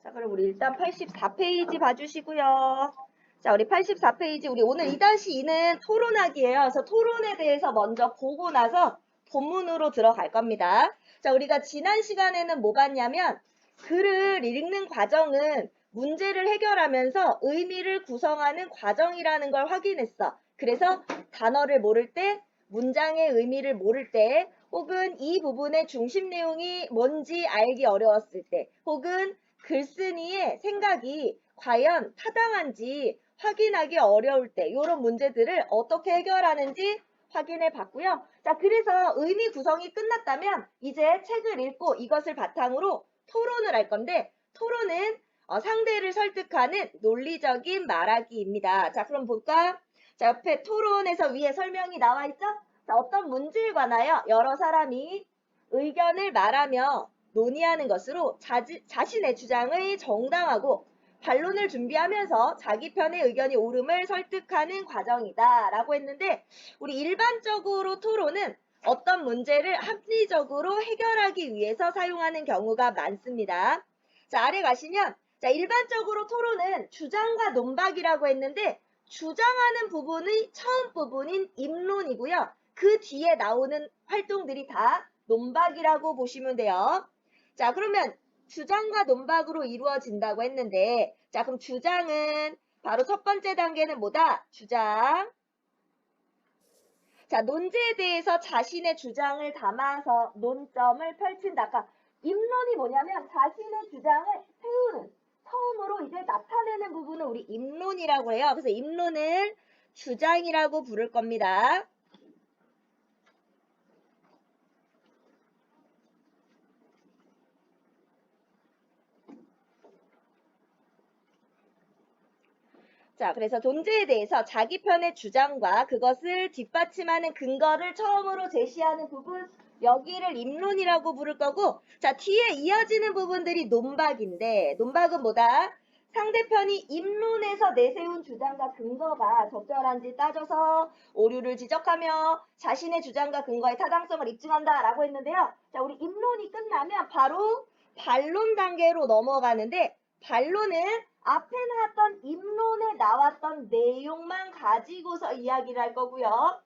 자, 그럼 우리 일단 84페이지 봐주시고요. 자, 우리 84페이지, 우리 오늘 2-2는 토론하기예요. 그래서 토론에 대해서 먼저 보고 나서 본문으로 들어갈 겁니다. 자, 우리가 지난 시간에는 뭐 봤냐면, 글을 읽는 과정은 문제를 해결하면서 의미를 구성하는 과정이라는 걸 확인했어. 그래서 단어를 모를 때, 문장의 의미를 모를 때, 혹은 이 부분의 중심 내용이 뭔지 알기 어려웠을 때, 혹은 글쓴이의 생각이 과연 타당한지 확인하기 어려울 때 이런 문제들을 어떻게 해결하는지 확인해 봤고요. 자, 그래서 의미 구성이 끝났다면 이제 책을 읽고 이것을 바탕으로 토론을 할 건데 토론은 상대를 설득하는 논리적인 말하기입니다. 자, 그럼 볼까? 자, 옆에 토론에서 위에 설명이 나와 있죠? 자, 어떤 문제에 관하여 여러 사람이 의견을 말하며 논의하는 것으로 자신의 주장을 정당하고 반론을 준비하면서 자기 편의 의견이 옳음을 설득하는 과정이다 라고 했는데 우리 일반적으로 토론은 어떤 문제를 합리적으로 해결하기 위해서 사용하는 경우가 많습니다. 자, 아래 가시면 자, 일반적으로 토론은 주장과 논박이라고 했는데 주장하는 부분의 처음 부분인 입론이고요. 그 뒤에 나오는 활동들이 다 논박이라고 보시면 돼요. 자, 그러면 주장과 논박으로 이루어진다고 했는데 자, 그럼 주장은 바로 첫 번째 단계는 뭐다? 주장. 자, 논제에 대해서 자신의 주장을 담아서 논점을 펼친다. 그러니까 입론이 뭐냐면 자신의 주장을 세우는 처음으로 이제 나타내는 부분을 우리 입론이라고 해요. 그래서 입론을 주장이라고 부를 겁니다. 자, 그래서 존재에 대해서 자기 편의 주장과 그것을 뒷받침하는 근거를 처음으로 제시하는 부분, 여기를 입론이라고 부를 거고, 자, 뒤에 이어지는 부분들이 논박인데, 논박은 뭐다? 상대편이 입론에서 내세운 주장과 근거가 적절한지 따져서 오류를 지적하며 자신의 주장과 근거의 타당성을 입증한다라고 했는데요. 자, 우리 입론이 끝나면 바로 반론 단계로 넘어가는데, 반론은 앞에 나왔던 입론에 나왔던 내용만 가지고서 이야기를 할 거고요.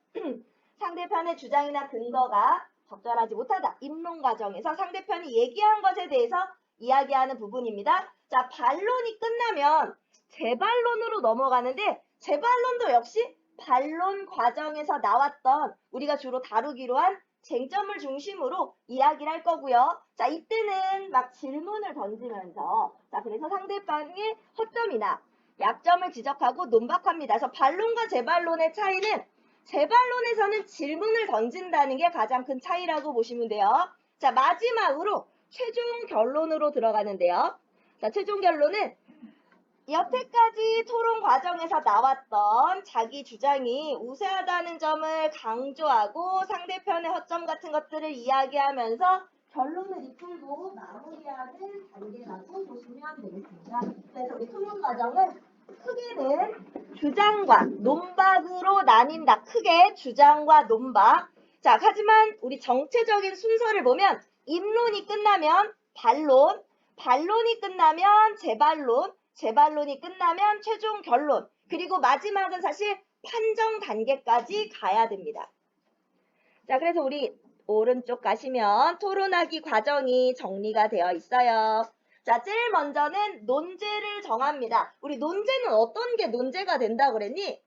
상대편의 주장이나 근거가 적절하지 못하다. 입론 과정에서 상대편이 얘기한 것에 대해서 이야기하는 부분입니다. 자, 반론이 끝나면 재반론으로 넘어가는데 재반론도 역시 반론 과정에서 나왔던 우리가 주로 다루기로 한 쟁점을 중심으로 이야기를 할 거고요. 자, 이때는 막 질문을 던지면서 자, 그래서 상대방의 허점이나 약점을 지적하고 논박합니다. 그래서 반론과 재반론의 차이는 재반론에서는 질문을 던진다는 게 가장 큰 차이라고 보시면 돼요. 자, 마지막으로 최종 결론으로 들어가는데요. 자, 최종 결론은 여태까지 토론 과정에서 나왔던 자기 주장이 우세하다는 점을 강조하고 상대편의 허점 같은 것들을 이야기하면서 결론을 이끌고 마무리하는 단계라고 보시면 되겠습니다. 그래서 우리 토론 과정은 크게는 주장과 논박으로 나뉜다. 크게 주장과 논박. 자, 하지만 우리 정체적인 순서를 보면 입론이 끝나면 반론, 반론이 끝나면 재반론, 재반론이 끝나면 최종 결론, 그리고 마지막은 사실 판정 단계까지 가야 됩니다. 자, 그래서 우리 오른쪽 가시면 토론하기 과정이 정리가 되어 있어요. 자, 제일 먼저는 논제를 정합니다. 우리 논제는 어떤 게 논제가 된다고 그랬니?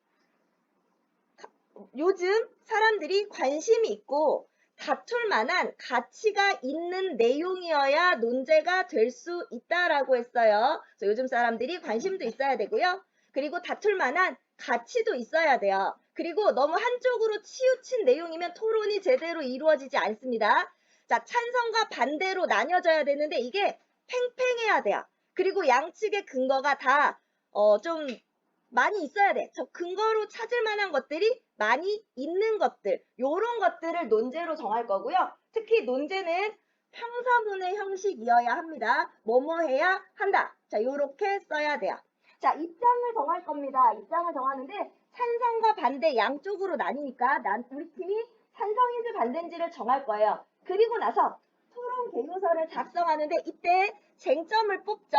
요즘 사람들이 관심이 있고 다툴 만한 가치가 있는 내용이어야 논제가 될 수 있다라고 했어요. 그래서 요즘 사람들이 관심도 있어야 되고요. 그리고 다툴 만한 가치도 있어야 돼요. 그리고 너무 한쪽으로 치우친 내용이면 토론이 제대로 이루어지지 않습니다. 자, 찬성과 반대로 나뉘어져야 되는데 이게 팽팽해야 돼요. 그리고 양측의 근거가 다 좀 많이 있어야 돼. 저 근거로 찾을 만한 것들이 많이 있는 것들, 요런 것들을 논제로 정할 거고요. 특히 논제는 평서문의 형식이어야 합니다. 뭐뭐 해야 한다. 자, 요렇게 써야 돼요. 자, 입장을 정할 겁니다. 입장을 정하는데 찬성과 반대 양쪽으로 나뉘니까 우리 팀이 찬성인지 반대인지를 정할 거예요. 그리고 나서 토론 개요서를 작성하는데 이때 쟁점을 뽑죠.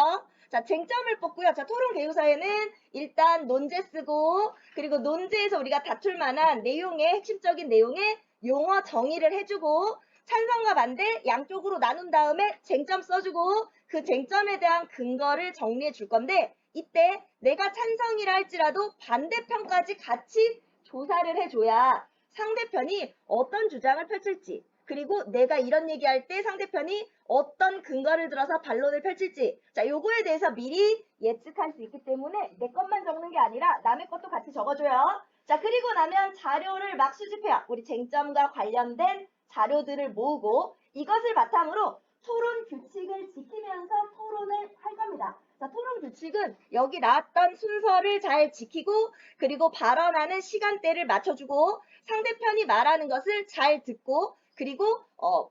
자, 자, 쟁점을 뽑고요. 자, 토론 개요서에는 일단 논제 쓰고, 그리고 논제에서 우리가 다툴 만한 내용의 핵심적인 내용의 용어 정의를 해주고, 찬성과 반대 양쪽으로 나눈 다음에 쟁점 써주고, 그 쟁점에 대한 근거를 정리해 줄 건데, 이때 내가 찬성이라 할지라도 반대편까지 같이 조사를 해줘야 상대편이 어떤 주장을 펼칠지, 그리고 내가 이런 얘기할 때 상대편이 어떤 근거를 들어서 반론을 펼칠지, 자, 요거에 대해서 미리 예측할 수 있기 때문에 내 것만 적는 게 아니라 남의 것도 같이 적어줘요. 자, 그리고 나면 자료를 막 수집해요. 우리 쟁점과 관련된 자료들을 모으고 이것을 바탕으로 토론 규칙을 지키면서 토론을 할 겁니다. 자, 토론 규칙은 여기 나왔던 순서를 잘 지키고, 그리고 발언하는 시간대를 맞춰주고, 상대편이 말하는 것을 잘 듣고, 그리고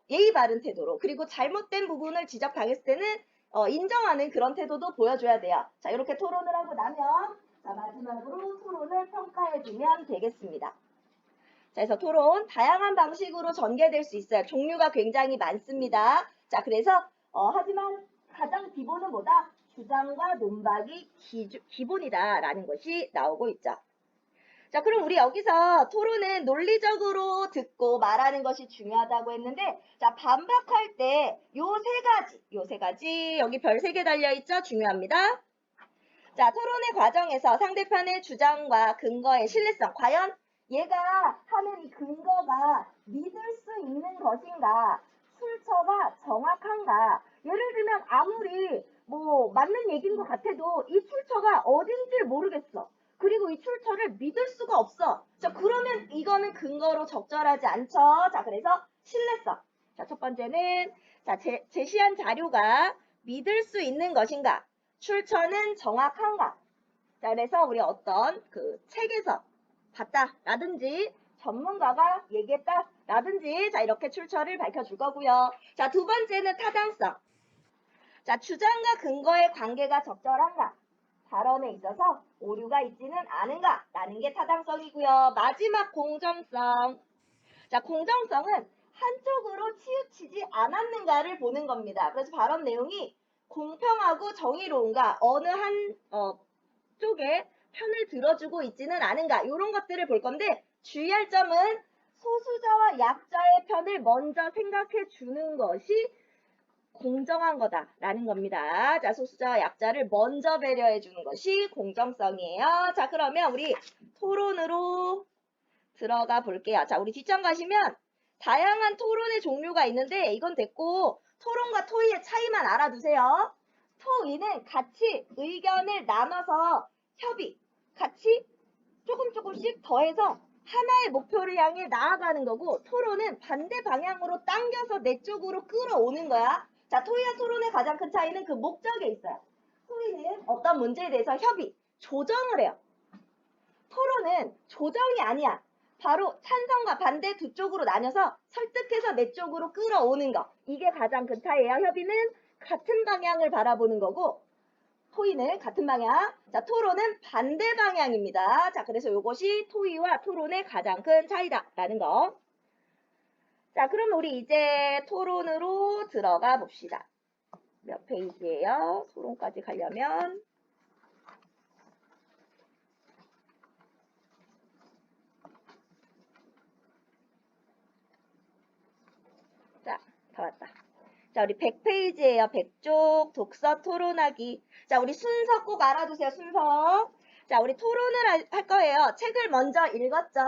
예의 바른 태도로, 그리고 잘못된 부분을 지적당했을 때는 인정하는 그런 태도도 보여줘야 돼요. 자, 이렇게 토론을 하고 나면, 자, 마지막으로 토론을 평가해주면 되겠습니다. 자, 그래서 토론 다양한 방식으로 전개될 수 있어요. 종류가 굉장히 많습니다. 자, 그래서 하지만 가장 기본은 뭐다? 주장과 논박이 기본이다라는 것이 나오고 있죠. 자, 그럼 우리 여기서 토론은 논리적으로 듣고 말하는 것이 중요하다고 했는데, 자, 반박할 때 요 세 가지, 여기 별 3개 달려있죠? 중요합니다. 자, 토론의 과정에서 상대편의 주장과 근거의 신뢰성, 과연 얘가 하는 이 근거가 믿을 수 있는 것인가, 출처가 정확한가. 예를 들면 아무리 뭐 맞는 얘기인 것 같아도 이 출처가 어딘지 모르겠어. 그리고 이 출처를 믿을 수가 없어. 자, 그러면 이거는 근거로 적절하지 않죠. 자, 그래서 신뢰성. 자, 첫 번째는 자, 제시한 자료가 믿을 수 있는 것인가, 출처는 정확한가. 자, 그래서 우리 어떤 그 책에서 봤다라든지 전문가가 얘기했다라든지, 자, 이렇게 출처를 밝혀줄 거고요. 자, 두 번째는 타당성. 자, 주장과 근거의 관계가 적절한가, 발언에 있어서 오류가 있지는 않은가라는 게 타당성이고요. 마지막 공정성. 자, 공정성은 한쪽으로 치우치지 않았는가를 보는 겁니다. 그래서 발언 내용이 공평하고 정의로운가, 어느 한 쪽에 편을 들어주고 있지는 않은가, 이런 것들을 볼 건데, 주의할 점은 소수자와 약자의 편을 먼저 생각해 주는 것이 공정한 거다라는 겁니다. 자, 소수자와 약자를 먼저 배려해 주는 것이 공정성이에요. 자, 그러면 우리 토론으로 들어가 볼게요. 자, 우리 뒷장 가시면 다양한 토론의 종류가 있는데, 이건 됐고 토론과 토의의 차이만 알아두세요. 토의는 같이 의견을 나눠서 협의, 같이 조금씩 더해서 하나의 목표를 향해 나아가는 거고, 토론은 반대 방향으로 당겨서 내 쪽으로 끌어오는 거야. 자, 토의와 토론의 가장 큰 차이는 그 목적에 있어요. 토의는 어떤 문제에 대해서 협의, 조정을 해요. 토론은 조정이 아니야. 바로 찬성과 반대 두 쪽으로 나눠서 설득해서 내 쪽으로 끌어오는 거. 이게 가장 큰 차이예요. 협의는 같은 방향을 바라보는 거고, 토의는 같은 방향. 자, 토론은 반대 방향입니다. 자, 그래서 이것이 토의와 토론의 가장 큰 차이다라는 거. 자, 그럼 우리 이제 토론으로 들어가 봅시다. 몇 페이지예요? 토론까지 가려면. 자, 다 왔다. 자, 우리 100페이지예요. 100쪽 독서 토론하기. 자, 우리 순서 꼭 알아두세요. 순서. 자, 우리 토론을 할 거예요. 책을 먼저 읽었죠?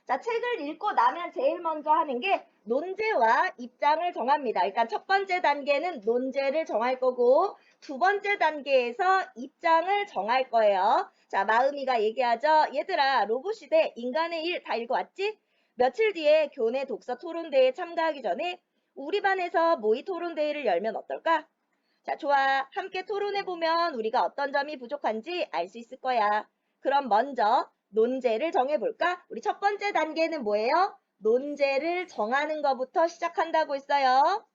자, 책을 읽고 나면 제일 먼저 하는 게 논제와 입장을 정합니다. 일단 첫 번째 단계는 논제를 정할 거고, 두 번째 단계에서 입장을 정할 거예요. 자, 마음이가 얘기하죠. 얘들아, 로봇 시대 인간의 일 다 읽어왔지? 며칠 뒤에 교내 독서 토론대회에 참가하기 전에 우리 반에서 모의 토론대회를 열면 어떨까? 자, 좋아. 함께 토론해보면 우리가 어떤 점이 부족한지 알 수 있을 거야. 그럼 먼저 논제를 정해볼까? 우리 첫 번째 단계는 뭐예요? 논제를 정하는 것부터 시작한다고 했어요.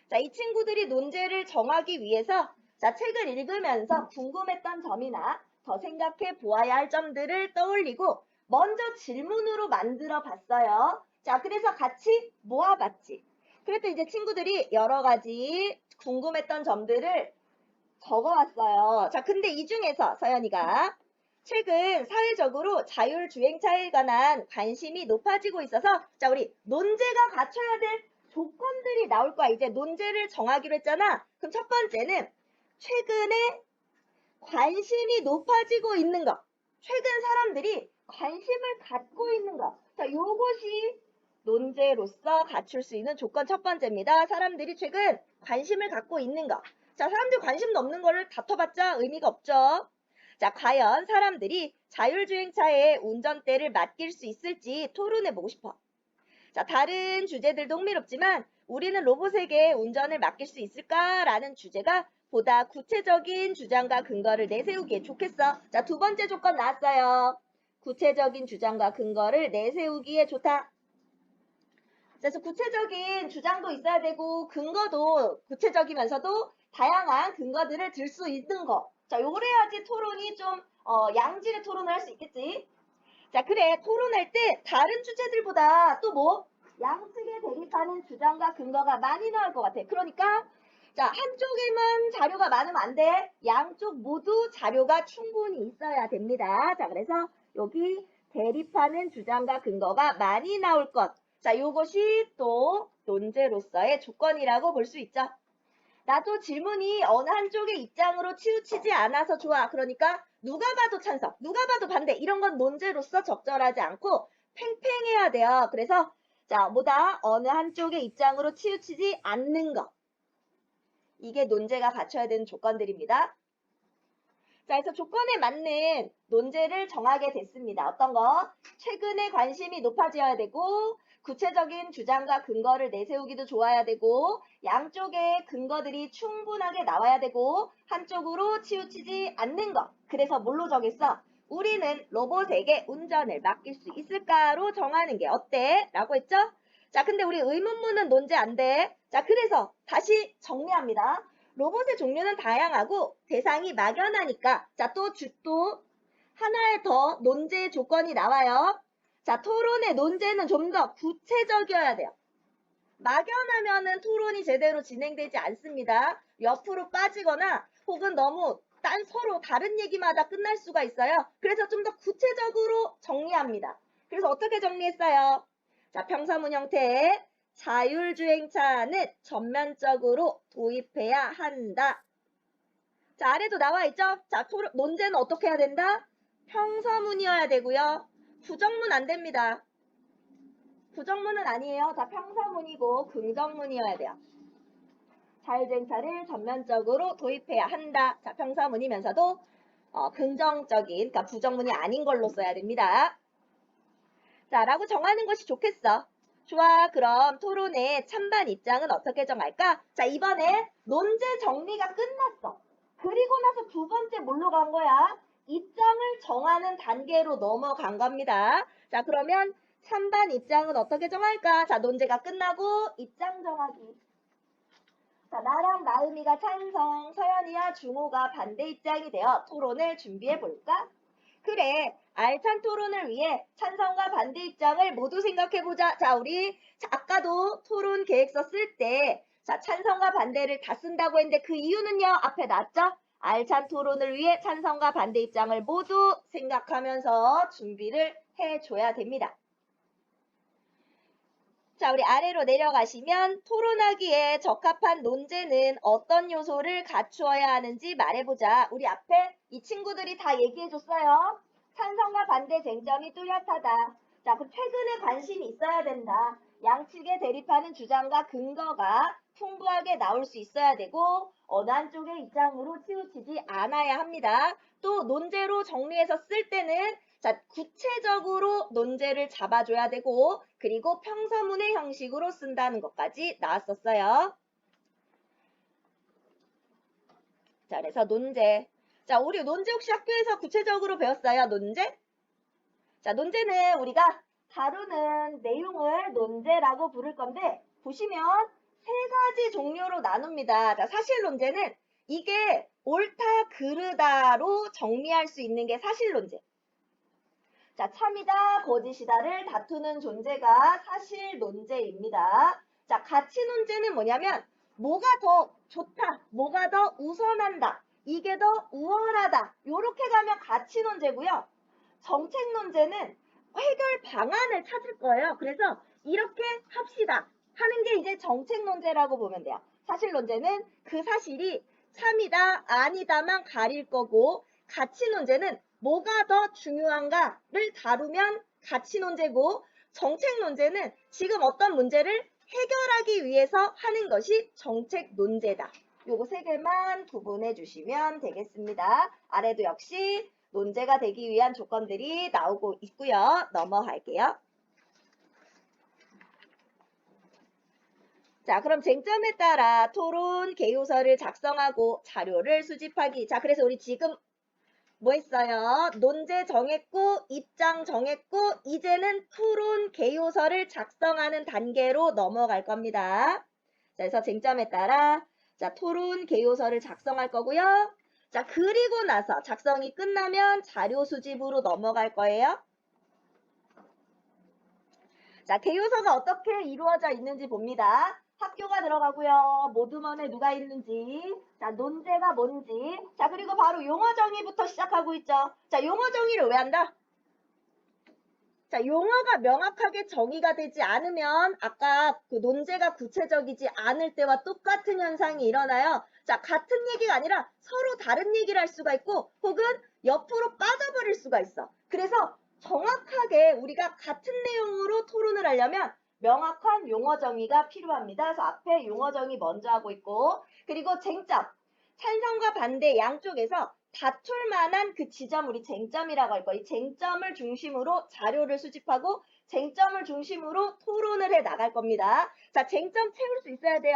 자, 이 친구들이 논제를 정하기 위해서 자, 책을 읽으면서 궁금했던 점이나 더 생각해 보아야 할 점들을 떠올리고 먼저 질문으로 만들어 봤어요. 자, 그래서 같이 모아봤지. 그랬더니 이제 친구들이 여러 가지 궁금했던 점들을 적어왔어요. 자, 근데 이 중에서 서연이가 최근 사회적으로 자율주행차에 관한 관심이 높아지고 있어서 자, 우리 논제가 갖춰야 될 조건들이 나올 거야. 이제 논제를 정하기로 했잖아. 그럼 첫 번째는 최근에 관심이 높아지고 있는 것. 최근 사람들이 관심을 갖고 있는 것. 자, 요것이 논제로서 갖출 수 있는 조건 첫 번째입니다. 사람들이 최근 관심을 갖고 있는 것. 자, 사람들이 관심도 없는 거를 다퉈봤자 의미가 없죠. 자, 과연 사람들이 자율주행차의 운전대를 맡길 수 있을지 토론해보고 싶어. 자, 다른 주제들도 흥미롭지만 우리는 로봇에게 운전을 맡길 수 있을까라는 주제가 보다 구체적인 주장과 근거를 내세우기에 좋겠어. 자, 두 번째 조건 나왔어요. 구체적인 주장과 근거를 내세우기에 좋다. 그래서 구체적인 주장도 있어야 되고 근거도 구체적이면서도 다양한 근거들을 들 수 있는 거. 자, 요걸 해야지 토론이 좀 양질의 토론을 할 수 있겠지. 자, 그래. 토론할 때 다른 주제들보다 또 뭐? 양측에 대립하는 주장과 근거가 많이 나올 것 같아. 그러니까 자, 한쪽에만 자료가 많으면 안 돼. 양쪽 모두 자료가 충분히 있어야 됩니다. 자, 그래서 여기 대립하는 주장과 근거가 많이 나올 것. 자, 요것이 또 논제로서의 조건이라고 볼 수 있죠. 나도 질문이 어느 한쪽의 입장으로 치우치지 않아서 좋아. 그러니까 누가 봐도 찬성, 누가 봐도 반대 이런 건 논제로서 적절하지 않고 팽팽해야 돼요. 그래서 자, 뭐다? 어느 한쪽의 입장으로 치우치지 않는 것. 이게 논제가 갖춰야 되는 조건들입니다. 자, 그래서 조건에 맞는 논제를 정하게 됐습니다. 어떤 거? 최근에 관심이 높아져야 되고 구체적인 주장과 근거를 내세우기도 좋아야 되고 양쪽의 근거들이 충분하게 나와야 되고 한쪽으로 치우치지 않는 것. 그래서 뭘로 정했어? 우리는 로봇에게 운전을 맡길 수 있을까로 정하는 게 어때? 라고 했죠? 자, 근데 우리 의문문은 논제 안 돼. 자, 그래서 다시 정리합니다. 로봇의 종류는 다양하고 대상이 막연하니까 자, 또 하나의 더 논제 조건이 나와요. 자, 토론의 논제는 좀 더 구체적이어야 돼요. 막연하면은 토론이 제대로 진행되지 않습니다. 옆으로 빠지거나 혹은 너무 서로 다른 얘기마다 끝날 수가 있어요. 그래서 좀 더 구체적으로 정리합니다. 그래서 어떻게 정리했어요? 자, 평서문 형태의 자율주행차는 전면적으로 도입해야 한다. 자, 아래도 나와 있죠? 자, 논제는 어떻게 해야 된다? 평서문이어야 되고요. 부정문 안 됩니다. 부정문은 아니에요. 자, 평서문이고 긍정문이어야 돼요. 자율주행차를 전면적으로 도입해야 한다. 자, 평서문이면서도 긍정적인, 그러니까 부정문이 아닌 걸로 써야 됩니다. 자, 라고 정하는 것이 좋겠어. 좋아, 그럼 토론의 찬반 입장은 어떻게 정할까? 자, 이번에 논제 정리가 끝났어. 그리고 나서 두 번째 뭘로 간 거야? 입장을 정하는 단계로 넘어간 겁니다. 자, 그러면 찬반 입장은 어떻게 정할까? 자, 논제가 끝나고 입장 정하기. 자, 나랑 나은이가 찬성, 서연이와 중호가 반대 입장이 되어 토론을 준비해 볼까? 그래, 알찬 토론을 위해 찬성과 반대 입장을 모두 생각해보자. 자, 우리 아까도 토론 계획서 쓸 때, 자, 찬성과 반대를 다 쓴다고 했는데 그 이유는요, 앞에 놨죠? 알찬 토론을 위해 찬성과 반대 입장을 모두 생각하면서 준비를 해줘야 됩니다. 자, 우리 아래로 내려가시면 토론하기에 적합한 논제는 어떤 요소를 갖추어야 하는지 말해보자. 우리 앞에 이 친구들이 다 얘기해줬어요. 찬성과 반대 쟁점이 뚜렷하다. 자, 그 최근에 관심이 있어야 된다. 양측에 대립하는 주장과 근거가 풍부하게 나올 수 있어야 되고 어느 한쪽의 입장으로 치우치지 않아야 합니다. 또 논제로 정리해서 쓸 때는 자, 구체적으로 논제를 잡아줘야 되고 그리고 평서문의 형식으로 쓴다는 것까지 나왔었어요. 자, 그래서 논제. 자, 우리 논제 혹시 학교에서 구체적으로 배웠어요? 논제? 자, 논제는 우리가 다루는 내용을 논제라고 부를 건데 보시면 세 가지 종류로 나눕니다. 자, 사실 논제는 이게 옳다, 그르다로 정리할 수 있는 게 사실 논제. 자, 참이다, 거짓이다를 다투는 존재가 사실 논제입니다. 자, 가치 논제는 뭐냐면 뭐가 더 좋다, 뭐가 더 우선한다. 이게 더 우월하다. 요렇게 가면 가치 논제고요. 정책 논제는 해결 방안을 찾을 거예요. 그래서 이렇게 합시다 하는 게 이제 정책 논제라고 보면 돼요. 사실 논제는 그 사실이 참이다 아니다만 가릴 거고, 가치 논제는 뭐가 더 중요한가를 다루면 가치 논제고, 정책 논제는 지금 어떤 문제를 해결하기 위해서 하는 것이 정책 논제다. 요거 세 개만 구분해 주시면 되겠습니다. 아래도 역시 논제가 되기 위한 조건들이 나오고 있고요. 넘어갈게요. 자, 그럼 쟁점에 따라 토론 개요서를 작성하고 자료를 수집하기. 자, 그래서 우리 지금 뭐 했어요? 논제 정했고, 입장 정했고, 이제는 토론 개요서를 작성하는 단계로 넘어갈 겁니다. 자, 그래서 쟁점에 따라 자, 토론 개요서를 작성할 거고요. 자, 그리고 나서 작성이 끝나면 자료 수집으로 넘어갈 거예요. 자, 개요서가 어떻게 이루어져 있는지 봅니다. 학교가 들어가고요. 모두먼에 누가 있는지, 자, 논제가 뭔지, 자, 그리고 바로 용어 정의부터 시작하고 있죠. 자, 용어 정의를 왜 한다? 자, 용어가 명확하게 정의가 되지 않으면 아까 그 논제가 구체적이지 않을 때와 똑같은 현상이 일어나요. 자, 같은 얘기가 아니라 서로 다른 얘기를 할 수가 있고, 혹은 옆으로 빠져버릴 수가 있어. 그래서 정확하게 우리가 같은 내용으로 토론을 하려면 명확한 용어 정의가 필요합니다. 그래서 앞에 용어 정의 먼저 하고 있고, 그리고 쟁점, 찬성과 반대 양쪽에서 다툴 만한 그 지점, 우리 쟁점이라고 할 거예요. 이 쟁점을 중심으로 자료를 수집하고 쟁점을 중심으로 토론을 해 나갈 겁니다. 자, 쟁점 채울 수 있어야 돼요.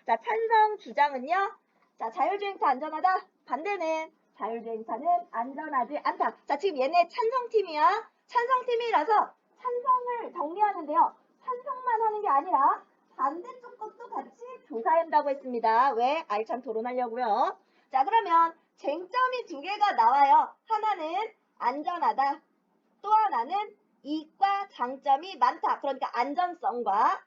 자, 찬성 주장은요. 자, 자율주행차 안전하다. 반대는 자율주행차는 안전하지 않다. 자, 지금 얘네 찬성팀이야. 찬성팀이라서 찬성을 정리하는데요. 찬성만 하는 게 아니라 반대쪽 것도 같이 조사한다고 했습니다. 왜? 알찬 토론하려고요. 자, 그러면 쟁점이 두 개가 나와요. 하나는 안전하다. 또 하나는 이익과 장점이 많다. 그러니까 안전성과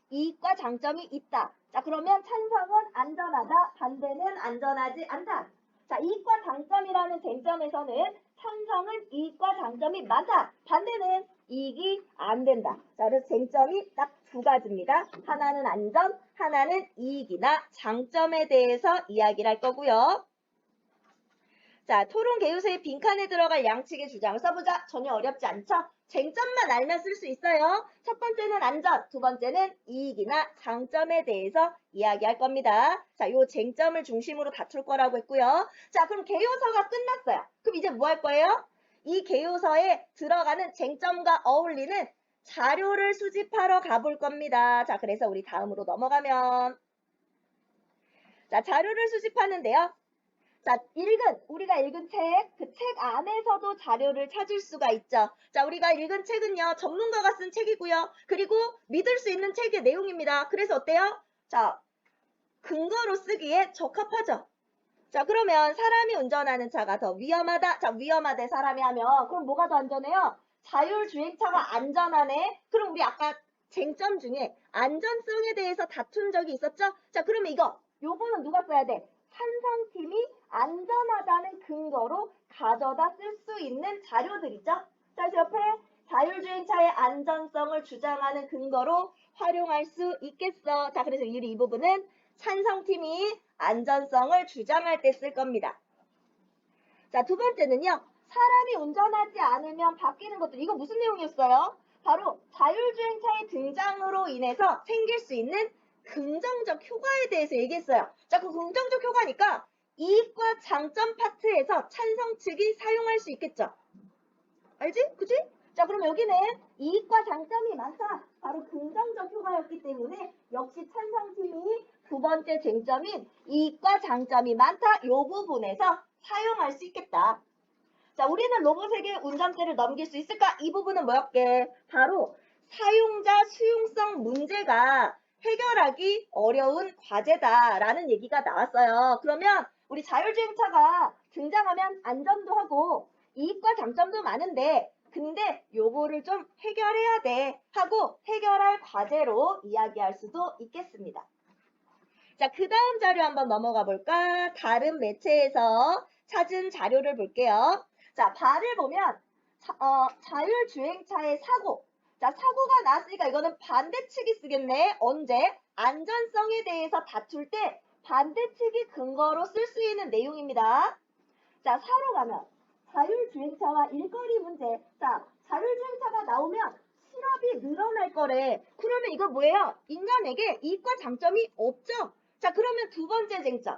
이익과 장점이 있다. 자, 그러면 찬성은 안전하다. 반대는 안전하지 않다. 자, 이익과 장점이라는 쟁점에서는 찬성은 이익과 장점이 많다. 반대는 이익이 안 된다. 자, 그래서 쟁점이 딱 두 가지입니다. 하나는 안전, 하나는 이익이나 장점에 대해서 이야기를 할 거고요. 자, 토론 개요서의 빈칸에 들어갈 양측의 주장을 써보자. 전혀 어렵지 않죠? 쟁점만 알면 쓸 수 있어요. 첫 번째는 안전, 두 번째는 이익이나 장점에 대해서 이야기할 겁니다. 자, 요 쟁점을 중심으로 다툴 거라고 했고요. 자, 그럼 개요서가 끝났어요. 그럼 이제 뭐 할 거예요? 이 개요서에 들어가는 쟁점과 어울리는 자료를 수집하러 가볼 겁니다. 자, 그래서 우리 다음으로 넘어가면 자, 자료를 수집하는데요. 자, 우리가 읽은 책, 그 책 안에서도 자료를 찾을 수가 있죠. 자, 우리가 읽은 책은요, 전문가가 쓴 책이고요. 그리고 믿을 수 있는 책의 내용입니다. 그래서 어때요? 자, 근거로 쓰기에 적합하죠. 자, 그러면 사람이 운전하는 차가 더 위험하다. 자, 위험하대 사람이 하면 그럼 뭐가 더 안전해요? 자율주행차가 안전하네. 그럼 우리 아까 쟁점 중에 안전성에 대해서 다툰 적이 있었죠? 자, 그러면 요거는 누가 써야 돼? 찬성팀이 안전하다는 근거로 가져다 쓸 수 있는 자료들이죠. 자, 그래서 옆에 자율주행차의 안전성을 주장하는 근거로 활용할 수 있겠어. 자, 그래서 이 부분은 찬성팀이 안전성을 주장할 때 쓸 겁니다. 자, 두 번째는요. 사람이 운전하지 않으면 바뀌는 것들. 이거 무슨 내용이었어요? 바로 자율주행차의 등장으로 인해서 생길 수 있는 긍정적 효과에 대해서 얘기했어요. 자, 그 긍정적 효과니까 이익과 장점 파트에서 찬성 측이 사용할 수 있겠죠. 알지? 그치? 자, 그럼 여기는 이익과 장점이 많다. 바로 긍정적 효과였기 때문에 역시 찬성팀이 두 번째 쟁점인 이익과 장점이 많다. 요 부분에서 사용할 수 있겠다. 자, 우리는 로봇에게 운전대를 넘길 수 있을까? 이 부분은 뭐였게? 바로 사용자 수용성 문제가 해결하기 어려운 과제다라는 얘기가 나왔어요. 그러면 우리 자율주행차가 등장하면 안전도 하고 이익과 장점도 많은데 근데 요거를 좀 해결해야 돼 하고 해결할 과제로 이야기할 수도 있겠습니다. 자, 그 다음 자료 한번 넘어가 볼까? 다른 매체에서 찾은 자료를 볼게요. 자, 발을 보면 자율주행차의 사고. 자, 사고가 났으니까 이거는 반대측이 쓰겠네. 언제? 안전성에 대해서 다툴 때 반대측이 근거로 쓸 수 있는 내용입니다. 자, 사로 가면 자율주행차와 일거리 문제. 자, 자율주행차가 나오면 실업이 늘어날 거래. 그러면 이거 뭐예요? 인간에게 이익과 장점이 없죠? 자, 그러면 두 번째 쟁점.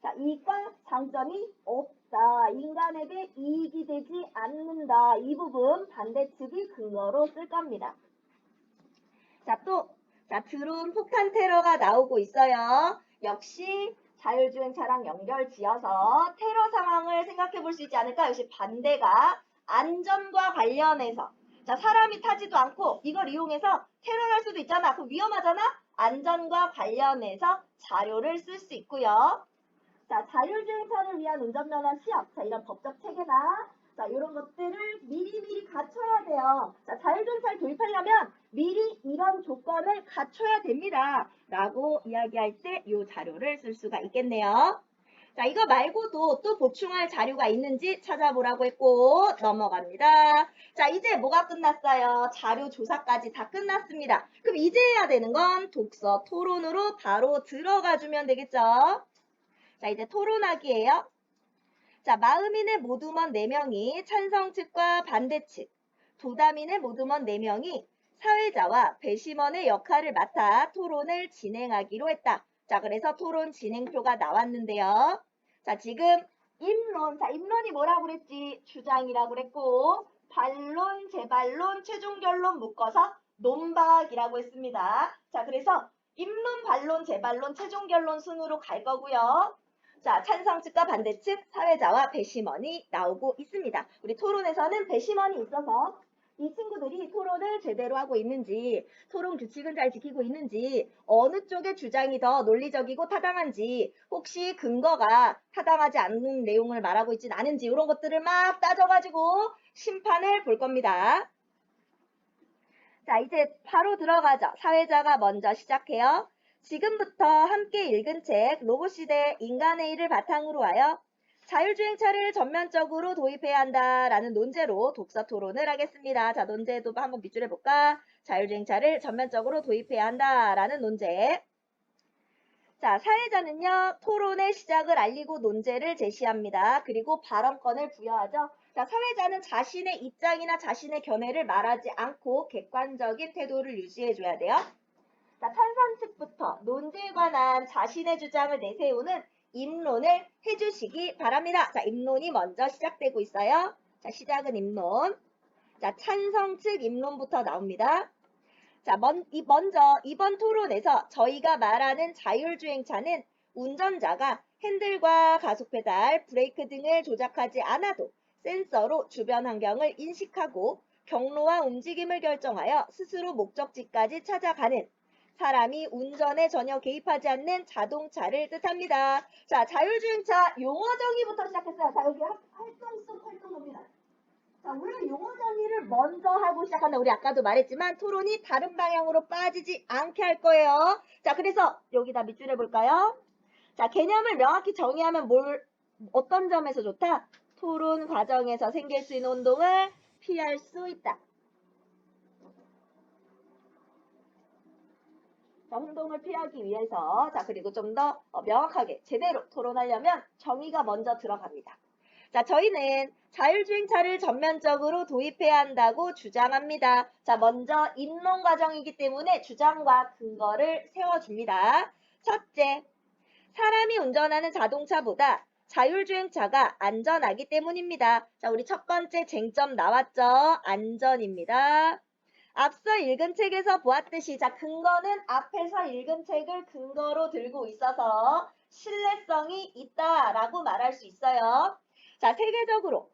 자, 이익과 장점이 없다. 인간에게 이익이 되지 않는다. 이 부분 반대측이 근거로 쓸 겁니다. 자, 드론 폭탄 테러가 나오고 있어요. 역시 자율주행차랑 연결 지어서 테러 상황을 생각해 볼 수 있지 않을까? 역시 반대가 안전과 관련해서. 자, 사람이 타지도 않고 이걸 이용해서 테러를 할 수도 있잖아. 그럼 위험하잖아? 안전과 관련해서 자료를 쓸 수 있고요. 자, 자율주행차를 위한 운전면허 시험. 자, 이런 법적 체계나 자, 이런 것들을 미리 갖춰야 돼요. 자, 자율주행차를 도입하려면 미리 이런 조건을 갖춰야 됩니다. 라고 이야기할 때 이 자료를 쓸 수가 있겠네요. 자, 이거 말고도 또 보충할 자료가 있는지 찾아보라고 했고 넘어갑니다. 자, 이제 뭐가 끝났어요? 자료 조사까지 다 끝났습니다. 그럼 이제 해야 되는 건 독서 토론으로 바로 들어가 주면 되겠죠? 자, 이제 토론하기예요. 자, 마음인의 모두먼 4명이 찬성 측과 반대 측, 도담인의 모두먼 4명이 사회자와 배심원의 역할을 맡아 토론을 진행하기로 했다. 자, 그래서 토론 진행표가 나왔는데요. 자, 지금 입론. 자, 입론이 뭐라고 그랬지? 주장이라고 그랬고, 반론, 재반론, 최종 결론 묶어서 논박이라고 했습니다. 자, 그래서 입론, 반론, 재반론, 최종 결론 순으로 갈 거고요. 자, 찬성 측과 반대 측, 사회자와 배심원이 나오고 있습니다. 우리 토론에서는 배심원이 있어서 이 친구들이 토론을 제대로 하고 있는지, 토론 규칙은 잘 지키고 있는지, 어느 쪽의 주장이 더 논리적이고 타당한지, 혹시 근거가 타당하지 않는 내용을 말하고 있진 않은지 이런 것들을 막 따져가지고 심판을 볼 겁니다. 자, 이제 바로 들어가죠. 사회자가 먼저 시작해요. 지금부터 함께 읽은 책 로봇시대 인간의 일을 바탕으로 하여 자율주행차를 전면적으로 도입해야 한다라는 논제로 독서 토론을 하겠습니다. 자, 논제도 한번 밑줄에 볼까? 자율주행차를 전면적으로 도입해야 한다라는 논제. 자, 사회자는요, 토론의 시작을 알리고 논제를 제시합니다. 그리고 발언권을 부여하죠. 자, 사회자는 자신의 입장이나 자신의 견해를 말하지 않고 객관적인 태도를 유지해줘야 돼요. 자, 찬성 측부터 논제에 관한 자신의 주장을 내세우는 입론을 해주시기 바랍니다. 자, 입론이 먼저 시작되고 있어요. 자, 시작은 입론. 자, 찬성 측 입론부터 나옵니다. 자, 먼저 이번 토론에서 저희가 말하는 자율주행차는 운전자가 핸들과 가속페달, 브레이크 등을 조작하지 않아도 센서로 주변 환경을 인식하고 경로와 움직임을 결정하여 스스로 목적지까지 찾아가는 사람이 운전에 전혀 개입하지 않는 자동차를 뜻합니다. 자, 자율주행차 용어 정의부터 시작했어요. 자, 여기 활동성 활동입니다. 자, 우리 용어 정의를 먼저 하고 시작한다. 우리 아까도 말했지만 토론이 다른 방향으로 빠지지 않게 할 거예요. 자, 그래서 여기다 밑줄에 볼까요? 자, 개념을 명확히 정의하면 어떤 점에서 좋다? 토론 과정에서 생길 수 있는 혼동을 피할 수 있다. 자, 혼동을 피하기 위해서 그리고 좀 더 명확하게 제대로 토론하려면 정의가 먼저 들어갑니다. 자, 저희는 자율주행차를 전면적으로 도입해야 한다고 주장합니다. 자, 먼저 입론 과정이기 때문에 주장과 근거를 세워줍니다. 첫째, 사람이 운전하는 자동차보다 자율주행차가 안전하기 때문입니다. 자, 우리 첫 번째 쟁점 나왔죠? 안전입니다. 앞서 읽은 책에서 보았듯이 자, 근거는 앞에서 읽은 책을 근거로 들고 있어서 신뢰성이 있다라고 말할 수 있어요. 자, 세계적으로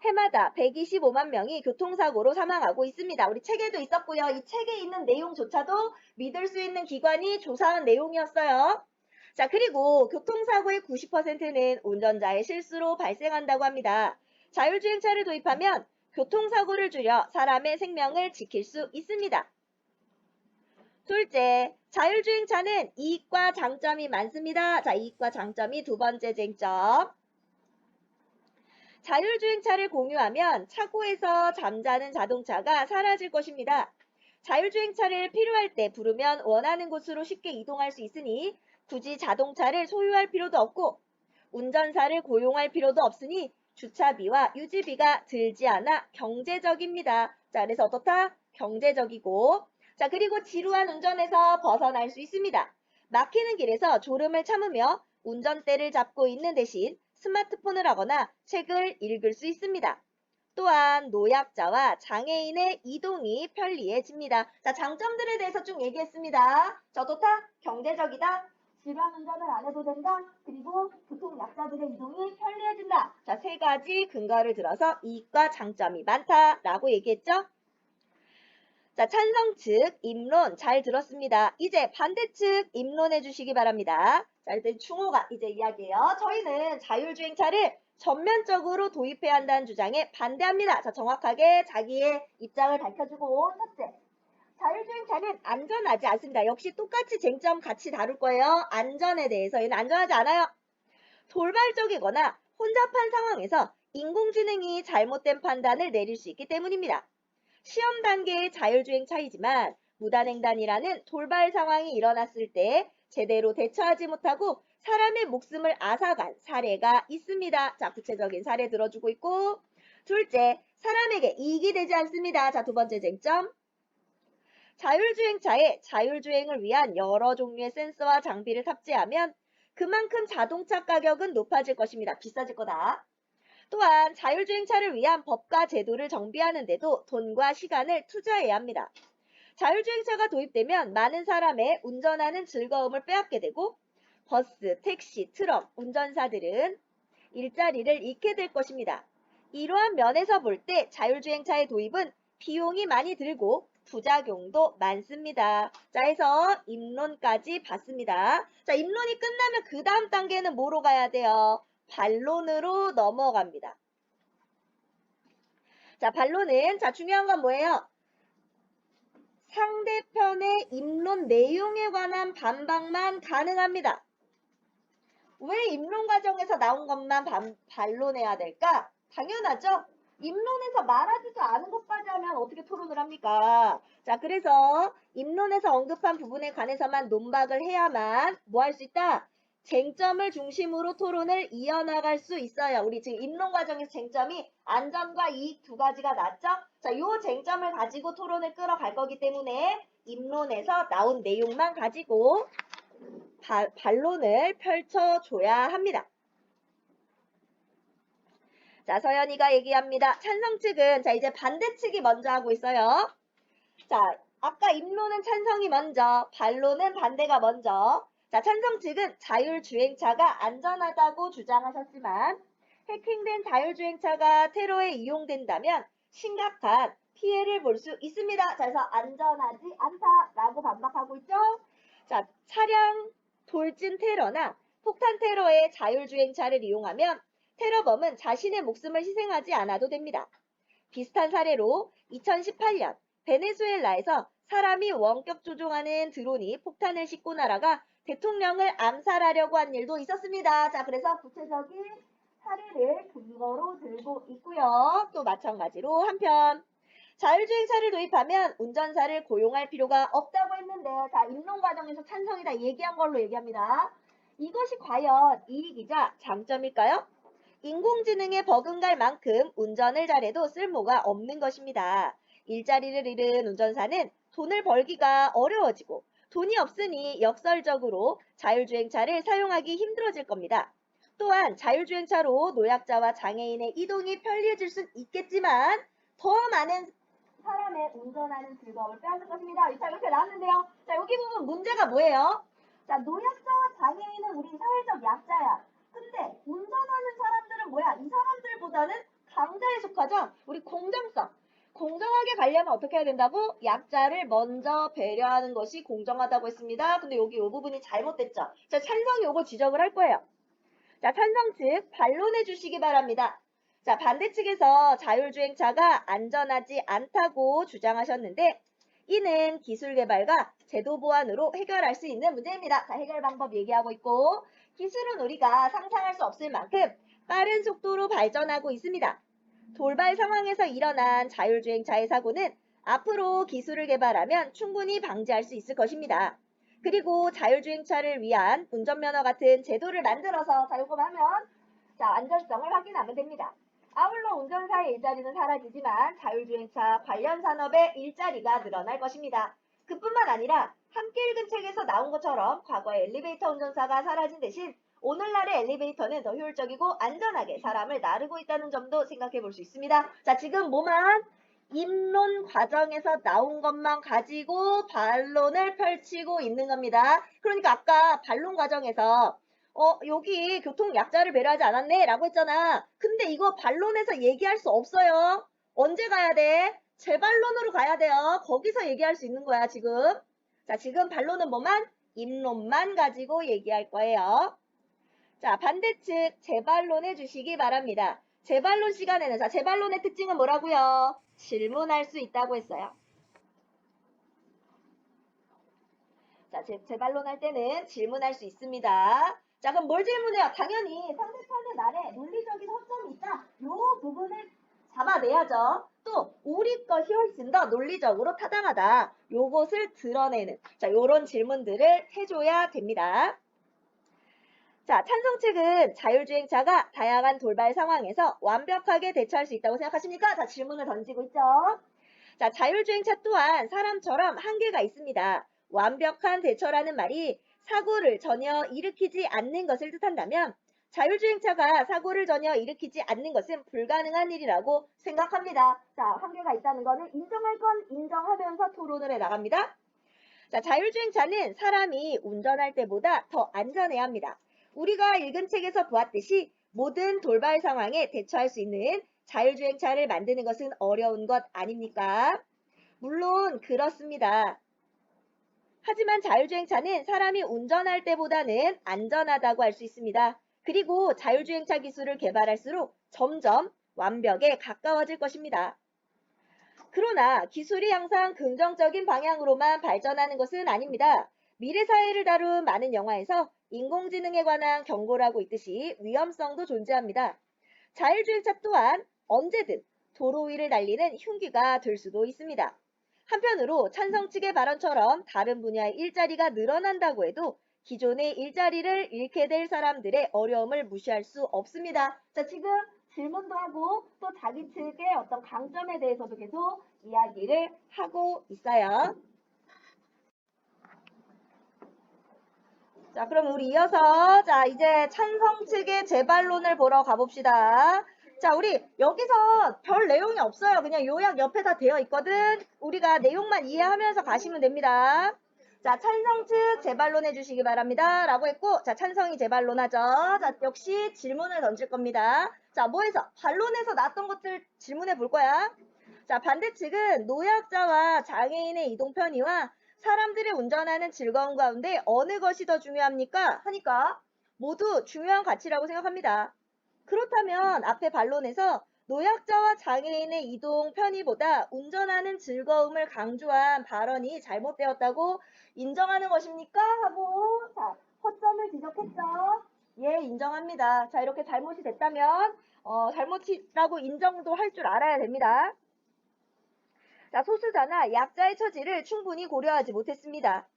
해마다 125만 명이 교통사고로 사망하고 있습니다. 우리 책에도 있었고요. 이 책에 있는 내용조차도 믿을 수 있는 기관이 조사한 내용이었어요. 자, 그리고 교통사고의 90%는 운전자의 실수로 발생한다고 합니다. 자율주행차를 도입하면 교통사고를 줄여 사람의 생명을 지킬 수 있습니다. 둘째, 자율주행차는 이익과 장점이 많습니다. 자, 이익과 장점이 두 번째 쟁점. 자율주행차를 공유하면 차고에서 잠자는 자동차가 사라질 것입니다. 자율주행차를 필요할 때 부르면 원하는 곳으로 쉽게 이동할 수 있으니 굳이 자동차를 소유할 필요도 없고 운전사를 고용할 필요도 없으니 주차비와 유지비가 들지 않아 경제적입니다. 자, 그래서 어떻다? 경제적이고. 자, 그리고 지루한 운전에서 벗어날 수 있습니다. 막히는 길에서 졸음을 참으며 운전대를 잡고 있는 대신 스마트폰을 하거나 책을 읽을 수 있습니다. 또한 노약자와 장애인의 이동이 편리해집니다. 자, 장점들에 대해서 쭉 얘기했습니다. 자, 좋다? 경제적이다? 지루한 운전을 안 해도 된다? 그리고 교통약자들의 이동이 편리해진다. 자, 세 가지 근거를 들어서 이익과 장점이 많다라고 얘기했죠? 자, 찬성 측 입론 잘 들었습니다. 이제 반대 측 입론해 주시기 바랍니다. 자, 일단 충호가 이제 이야기해요. 저희는 자율주행차를 전면적으로 도입해야 한다는 주장에 반대합니다. 자, 정확하게 자기의 입장을 밝혀주고 첫째, 자율주행차는 안전하지 않습니다. 역시 똑같이 쟁점 같이 다룰 거예요. 안전에 대해서 얘는 안전하지 않아요. 돌발적이거나 혼잡한 상황에서 인공지능이 잘못된 판단을 내릴 수 있기 때문입니다. 시험 단계의 자율주행차이지만 무단횡단이라는 돌발 상황이 일어났을 때 제대로 대처하지 못하고 사람의 목숨을 앗아간 사례가 있습니다. 자, 구체적인 사례 들어주고 있고 둘째, 사람에게 이익이 되지 않습니다. 자, 두 번째 쟁점. 자율주행차에 자율주행을 위한 여러 종류의 센서와 장비를 탑재하면 그만큼 자동차 가격은 높아질 것입니다. 비싸질 거다. 또한 자율주행차를 위한 법과 제도를 정비하는데도 돈과 시간을 투자해야 합니다. 자율주행차가 도입되면 많은 사람의 운전하는 즐거움을 빼앗게 되고 버스, 택시, 트럭, 운전사들은 일자리를 잃게 될 것입니다. 이러한 면에서 볼 때 자율주행차의 도입은 비용이 많이 들고 부작용도 많습니다. 자, 해서 입론까지 봤습니다. 자, 입론이 끝나면 그 다음 단계는 뭐로 가야 돼요? 반론으로 넘어갑니다. 자, 반론은 자 중요한 건 뭐예요? 상대편의 입론 내용에 관한 반박만 가능합니다. 왜 입론 과정에서 나온 것만 반론해야 될까? 당연하죠. 입론에서 말하지도 않은 것까지 하면 어떻게 토론을 합니까? 자, 그래서 입론에서 언급한 부분에 관해서만 논박을 해야만 뭐 할 수 있다? 쟁점을 중심으로 토론을 이어나갈 수 있어요. 우리 지금 입론 과정에서 쟁점이 안전과 이익 두 가지가 났죠? 자, 요 쟁점을 가지고 토론을 끌어갈 거기 때문에 입론에서 나온 내용만 가지고 반론을 펼쳐줘야 합니다. 자, 서연이가 얘기합니다. 찬성 측은 자 이제 반대 측이 먼저 하고 있어요. 자, 아까 입론은 찬성이 먼저, 반론은 반대가 먼저. 자, 찬성 측은 자율주행차가 안전하다고 주장하셨지만 해킹된 자율주행차가 테러에 이용된다면 심각한 피해를 볼 수 있습니다. 자, 그래서 안전하지 않다라고 반박하고 있죠. 자, 차량 돌진 테러나 폭탄 테러에 자율주행차를 이용하면 테러범은 자신의 목숨을 희생하지 않아도 됩니다. 비슷한 사례로 2018년 베네수엘라에서 사람이 원격 조종하는 드론이 폭탄을 싣고 날아가 대통령을 암살하려고 한 일도 있었습니다. 자, 그래서 구체적인 사례를 근거로 들고 있고요. 또 마찬가지로 한편 자율주행차를 도입하면 운전사를 고용할 필요가 없다고 했는데 자, 입론 과정에서 찬성이다 얘기한 걸로 얘기합니다. 이것이 과연 이익이자 장점일까요? 인공지능에 버금갈 만큼 운전을 잘해도 쓸모가 없는 것입니다. 일자리를 잃은 운전사는 돈을 벌기가 어려워지고 돈이 없으니 역설적으로 자율주행차를 사용하기 힘들어질 겁니다. 또한 자율주행차로 노약자와 장애인의 이동이 편리해질 수 있겠지만 더 많은 사람의 운전하는 즐거움을 빼앗을 것입니다. 자, 이렇게 나왔는데요. 자, 여기 보면 문제가 뭐예요? 자, 노약자와 장애인은 우리 사회적 약자야. 근데 운전하는 사람들은 뭐야? 이 사람들보다는 강자에 속하죠? 우리 공정성. 공정하게 가려면 어떻게 해야 된다고? 약자를 먼저 배려하는 것이 공정하다고 했습니다. 근데 여기 이 부분이 잘못됐죠? 자, 찬성이 요거 지적을 할 거예요. 자, 찬성 측 반론해 주시기 바랍니다. 자, 반대 측에서 자율주행차가 안전하지 않다고 주장하셨는데 이는 기술 개발과 제도 보완으로 해결할 수 있는 문제입니다. 자, 해결 방법 얘기하고 있고, 기술은 우리가 상상할 수 없을 만큼 빠른 속도로 발전하고 있습니다. 돌발 상황에서 일어난 자율주행차의 사고는 앞으로 기술을 개발하면 충분히 방지할 수 있을 것입니다. 그리고 자율주행차를 위한 운전면허 같은 제도를 만들어서 요금하면 안전성을 확인하면 됩니다. 아울러 운전사의 일자리는 사라지지만 자율주행차 관련 산업의 일자리가 늘어날 것입니다. 그뿐만 아니라 함께 읽은 책에서 나온 것처럼 과거의 엘리베이터 운전사가 사라진 대신 오늘날의 엘리베이터는 더 효율적이고 안전하게 사람을 나르고 있다는 점도 생각해 볼 수 있습니다. 자, 지금 뭐만 입론 과정에서 나온 것만 가지고 반론을 펼치고 있는 겁니다. 그러니까 아까 반론 과정에서 여기 교통 약자를 배려하지 않았네 라고 했잖아. 근데 이거 반론에서 얘기할 수 없어요. 언제 가야 돼? 재반론으로 가야 돼요. 거기서 얘기할 수 있는 거야, 지금. 자, 지금 반론은 뭐만? 입론만 가지고 얘기할 거예요. 자, 반대측 재반론해 주시기 바랍니다. 재반론 시간에는, 재반론의 특징은 뭐라고요? 질문할 수 있다고 했어요. 자, 재반론할 때는 질문할 수 있습니다. 자, 그럼 뭘 질문해요? 당연히 상대편의 말에 논리적인 허점이 있다. 요 부분을 잡아내야죠. 또 우리 것이 훨씬 더 논리적으로 타당하다. 요것을 드러내는 요런 질문들을 해줘야 됩니다. 자, 찬성측은 자율주행차가 다양한 돌발 상황에서 완벽하게 대처할 수 있다고 생각하십니까? 자, 질문을 던지고 있죠. 자, 자율주행차 또한 사람처럼 한계가 있습니다. 완벽한 대처라는 말이 사고를 전혀 일으키지 않는 것을 뜻한다면 자율주행차가 사고를 전혀 일으키지 않는 것은 불가능한 일이라고 생각합니다. 자, 한계가 있다는 것은 인정할 건 인정하면서 토론을 해 나갑니다. 자, 자율주행차는 사람이 운전할 때보다 더 안전해야 합니다. 우리가 읽은 책에서 보았듯이 모든 돌발 상황에 대처할 수 있는 자율주행차를 만드는 것은 어려운 것 아닙니까? 물론 그렇습니다. 하지만 자율주행차는 사람이 운전할 때보다는 안전하다고 할 수 있습니다. 그리고 자율주행차 기술을 개발할수록 점점 완벽에 가까워질 것입니다. 그러나 기술이 항상 긍정적인 방향으로만 발전하는 것은 아닙니다. 미래 사회를 다룬 많은 영화에서 인공지능에 관한 경고를 하고 있듯이 위험성도 존재합니다. 자율주행차 또한 언제든 도로 위를 달리는 흉기가 될 수도 있습니다. 한편으로 찬성 측의 발언처럼 다른 분야의 일자리가 늘어난다고 해도 기존의 일자리를 잃게 될 사람들의 어려움을 무시할 수 없습니다. 자, 지금 질문도 하고 또 자기 측의 어떤 강점에 대해서도 계속 이야기를 하고 있어요. 자, 그럼 우리 이어서 이제 찬성 측의 재반론을 보러 가봅시다. 자, 우리 여기서 별 내용이 없어요. 그냥 요약 옆에 다 되어 있거든. 우리가 내용만 이해하면서 가시면 됩니다. 자, 찬성 측 재반론해 주시기 바랍니다. 라고 했고, 자, 찬성이 재반론하죠. 자, 역시 질문을 던질 겁니다. 자, 뭐해서? 반론에서 나왔던 것들 질문해 볼 거야. 자, 반대측은 노약자와 장애인의 이동 편의와 사람들이 운전하는 즐거움 가운데 어느 것이 더 중요합니까? 하니까 모두 중요한 가치라고 생각합니다. 그렇다면 앞에 반론에서 노약자와 장애인의 이동 편의보다 운전하는 즐거움을 강조한 발언이 잘못되었다고 인정하는 것입니까? 하고 허점을 지적했죠. 예, 인정합니다. 자, 이렇게 잘못이 됐다면 잘못이라고 인정도 할 줄 알아야 됩니다. 자, 소수자나 약자의 처지를 충분히 고려하지 못했습니다.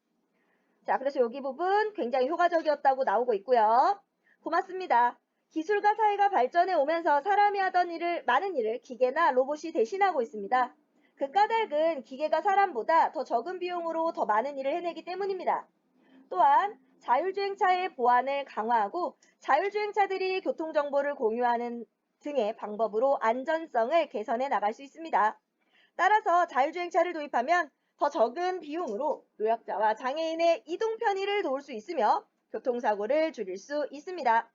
자, 그래서 여기 부분 굉장히 효과적이었다고 나오고 있고요. 고맙습니다. 기술과 사회가 발전해 오면서 사람이 하던 많은 일을 기계나 로봇이 대신하고 있습니다. 그 까닭은 기계가 사람보다 더 적은 비용으로 더 많은 일을 해내기 때문입니다. 또한 자율주행차의 보안을 강화하고 자율주행차들이 교통정보를 공유하는 등의 방법으로 안전성을 개선해 나갈 수 있습니다. 따라서 자율주행차를 도입하면 더 적은 비용으로 노약자와 장애인의 이동 편의를 도울 수 있으며 교통사고를 줄일 수 있습니다.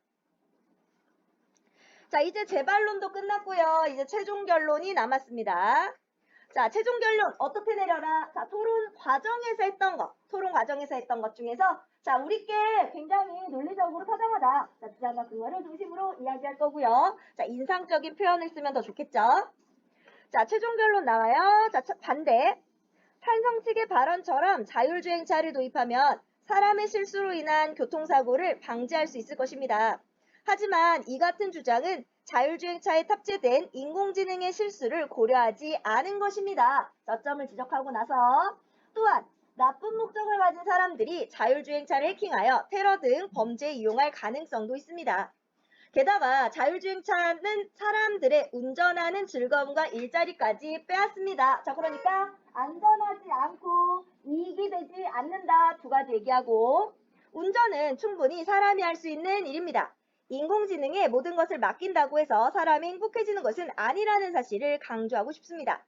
자, 이제 재반론도 끝났고요. 이제 최종 결론이 남았습니다. 자, 최종 결론 어떻게 내려라? 자, 토론 과정에서 했던 것 중에서 우리께 굉장히 논리적으로 타당하다. 자, 주장과 근거를 중심으로 이야기할 거고요. 자, 인상적인 표현을 쓰면 더 좋겠죠. 자, 최종 결론 나와요. 자, 반대. 찬성 측의 발언처럼 자율주행차를 도입하면 사람의 실수로 인한 교통사고를 방지할 수 있을 것입니다. 하지만 이 같은 주장은 자율주행차에 탑재된 인공지능의 실수를 고려하지 않은 것입니다. 저점을 지적하고 나서 또한 나쁜 목적을 가진 사람들이 자율주행차를 해킹하여 테러 등 범죄에 이용할 가능성도 있습니다. 게다가 자율주행차는 사람들의 운전하는 즐거움과 일자리까지 빼앗습니다. 자, 그러니까 안전하지 않고 이익이 되지 않는다. 두 가지 얘기하고 운전은 충분히 사람이 할 수 있는 일입니다. 인공지능에 모든 것을 맡긴다고 해서 사람이 행복해지는 것은 아니라는 사실을 강조하고 싶습니다.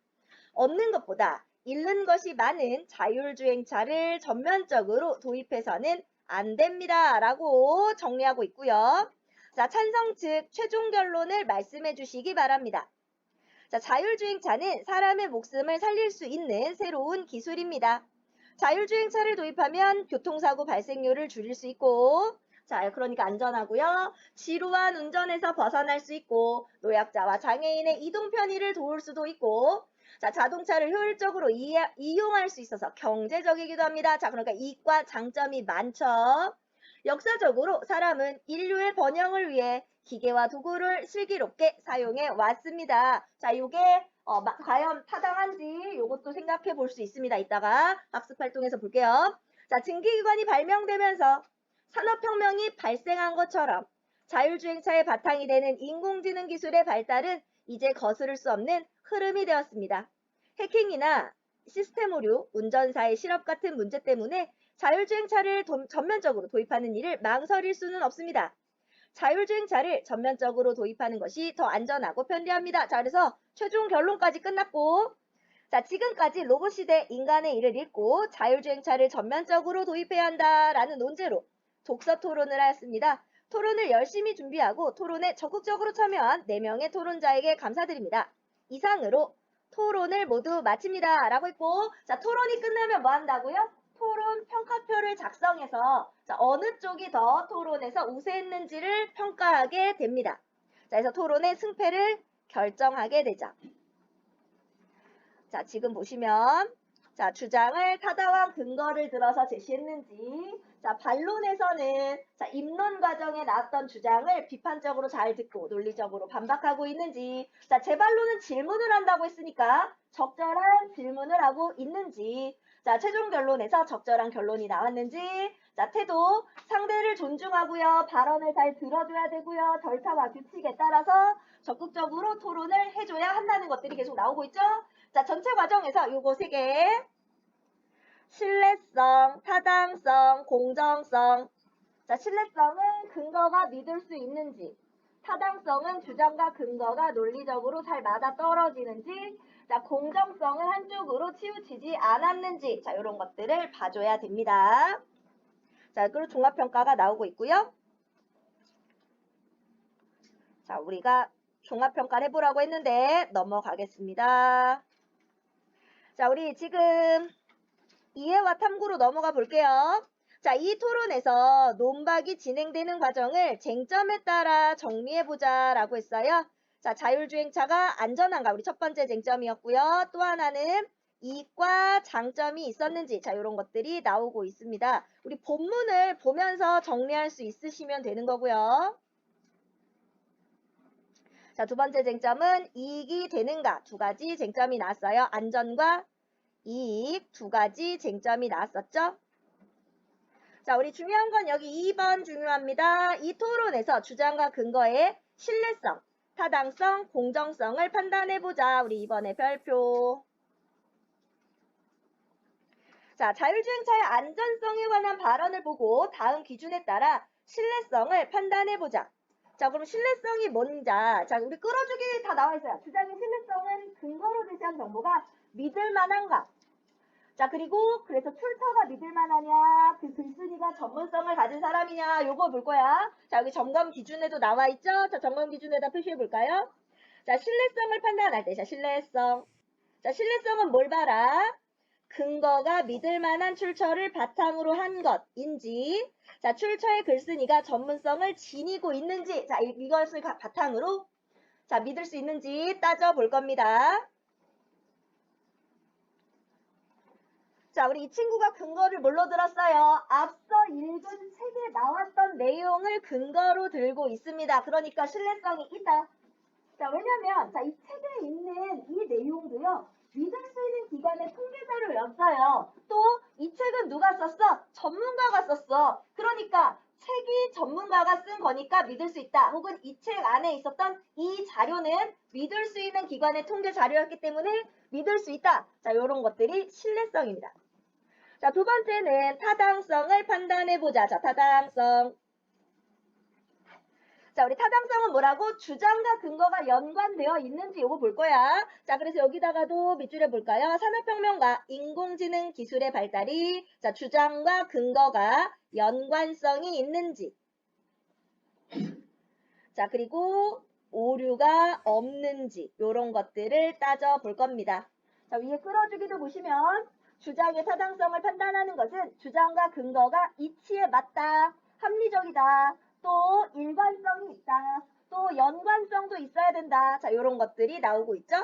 얻는 것보다 잃는 것이 많은 자율주행차를 전면적으로 도입해서는 안 됩니다. 라고 정리하고 있고요. 자, 찬성 측 최종 결론을 말씀해 주시기 바랍니다. 자, 자율주행차는 사람의 목숨을 살릴 수 있는 새로운 기술입니다. 자율주행차를 도입하면 교통사고 발생률을 줄일 수 있고, 자, 그러니까 안전하고요. 지루한 운전에서 벗어날 수 있고, 노약자와 장애인의 이동 편의를 도울 수도 있고, 자, 자동차를 효율적으로 이용할 수 있어서 경제적이기도 합니다. 자, 그러니까 이익과 장점이 많죠. 역사적으로 사람은 인류의 번영을 위해 기계와 도구를 슬기롭게 사용해 왔습니다. 자, 요게 과연 타당한지 요것도 생각해 볼 수 있습니다. 이따가 학습 활동에서 볼게요. 자, 증기기관이 발명되면서 산업혁명이 발생한 것처럼 자율주행차의 바탕이 되는 인공지능 기술의 발달은 이제 거스를 수 없는 흐름이 되었습니다. 해킹이나 시스템 오류, 운전사의 실업 같은 문제 때문에 자율주행차를 전면적으로 도입하는 일을 망설일 수는 없습니다. 자율주행차를 전면적으로 도입하는 것이 더 안전하고 편리합니다. 자, 그래서 최종 결론까지 끝났고, 자, 지금까지 로봇 시대 인간의 일을 잃고 자율주행차를 전면적으로 도입해야 한다라는 논제로 독서 토론을 하였습니다. 토론을 열심히 준비하고 토론에 적극적으로 참여한 4명의 토론자에게 감사드립니다. 이상으로 토론을 모두 마칩니다. 라고 했고, 자, 토론이 끝나면 뭐 한다고요? 토론 평가표를 작성해서 자, 어느 쪽이 더 토론에서 우세했는지를 평가하게 됩니다. 자, 그래서 토론의 승패를 결정하게 되죠. 자, 지금 보시면 자, 주장을 타당한 근거를 들어서 제시했는지, 자, 반론에서는 자, 입론 과정에 나왔던 주장을 비판적으로 잘 듣고 논리적으로 반박하고 있는지, 자, 제 반론은 질문을 한다고 했으니까 적절한 질문을 하고 있는지, 자, 최종 결론에서 적절한 결론이 나왔는지, 자, 태도, 상대를 존중하고요, 발언을 잘 들어줘야 되고요, 절차와 규칙에 따라서 적극적으로 토론을 해줘야 한다는 것들이 계속 나오고 있죠. 자, 전체 과정에서 요거 3개. 신뢰성, 타당성, 공정성. 자, 신뢰성은 근거가 믿을 수 있는지, 타당성은 주장과 근거가 논리적으로 잘 맞아떨어지는지, 자, 공정성은 한쪽으로 치우치지 않았는지, 자, 이런 것들을 봐줘야 됩니다. 자, 그리고 종합평가가 나오고 있고요. 자, 우리가 종합평가를 해보라고 했는데 넘어가겠습니다. 자, 우리 지금 이해와 탐구로 넘어가 볼게요. 자, 이 토론에서 논박이 진행되는 과정을 쟁점에 따라 정리해보자 라고 했어요. 자, 자율주행차가 안전한가? 우리 첫 번째 쟁점이었고요. 또 하나는 이익과 장점이 있었는지, 자, 이런 것들이 나오고 있습니다. 우리 본문을 보면서 정리할 수 있으시면 되는 거고요. 자, 두 번째 쟁점은 이익이 되는가? 2가지 쟁점이 나왔어요. 안전과 이익 2가지 쟁점이 나왔었죠. 자, 우리 중요한 건 여기 2번 중요합니다. 이 토론에서 주장과 근거의 신뢰성, 타당성, 공정성을 판단해보자. 우리 이번에 별표. 자, 자율주행차의 안전성에 관한 발언을 보고 다음 기준에 따라 신뢰성을 판단해보자. 자, 그럼 신뢰성이 뭔지. 자, 우리 끌어주기 다 나와 있어요. 주장의 신뢰성은 근거로 제시한 정보가 믿을 만한가? 자, 그리고 그래서 출처가 믿을 만하냐, 그 글쓴이가 전문성을 가진 사람이냐, 요거 볼 거야. 자, 여기 점검 기준에도 나와 있죠? 자, 점검 기준에다 표시해 볼까요? 자, 신뢰성을 판단할 때, 자, 신뢰성. 자, 신뢰성은 뭘 봐라? 근거가 믿을 만한 출처를 바탕으로 한 것인지, 자, 출처의 글쓴이가 전문성을 지니고 있는지, 자, 이것을 바탕으로, 자, 믿을 수 있는지 따져볼 겁니다. 자, 우리 이 친구가 근거를 뭘로 들었어요? 앞서 읽은 책에 나왔던 내용을 근거로 들고 있습니다. 그러니까 신뢰성이 있다. 자, 왜냐면, 자, 이 책에 있는 이 내용도요, 믿을 수 있는 기관의 통계 자료였어요. 또, 이 책은 누가 썼어? 전문가가 썼어. 그러니까, 책이 전문가가 쓴 거니까 믿을 수 있다. 혹은 이 책 안에 있었던 이 자료는 믿을 수 있는 기관의 통계 자료였기 때문에 믿을 수 있다. 자, 요런 것들이 신뢰성입니다. 자, 두 번째는 타당성을 판단해보자. 자, 타당성. 자, 우리 타당성은 뭐라고? 주장과 근거가 연관되어 있는지 요거 볼 거야. 자, 그래서 여기다가도 밑줄에 볼까요? 산업혁명과 인공지능 기술의 발달이 자, 주장과 근거가 연관성이 있는지. 자, 그리고 오류가 없는지 요런 것들을 따져 볼 겁니다. 자, 위에 끌어주기도 보시면 주장의 타당성을 판단하는 것은 주장과 근거가 이치에 맞다, 합리적이다, 또 일관성이 있다, 또 연관성도 있어야 된다. 자, 요런 것들이 나오고 있죠.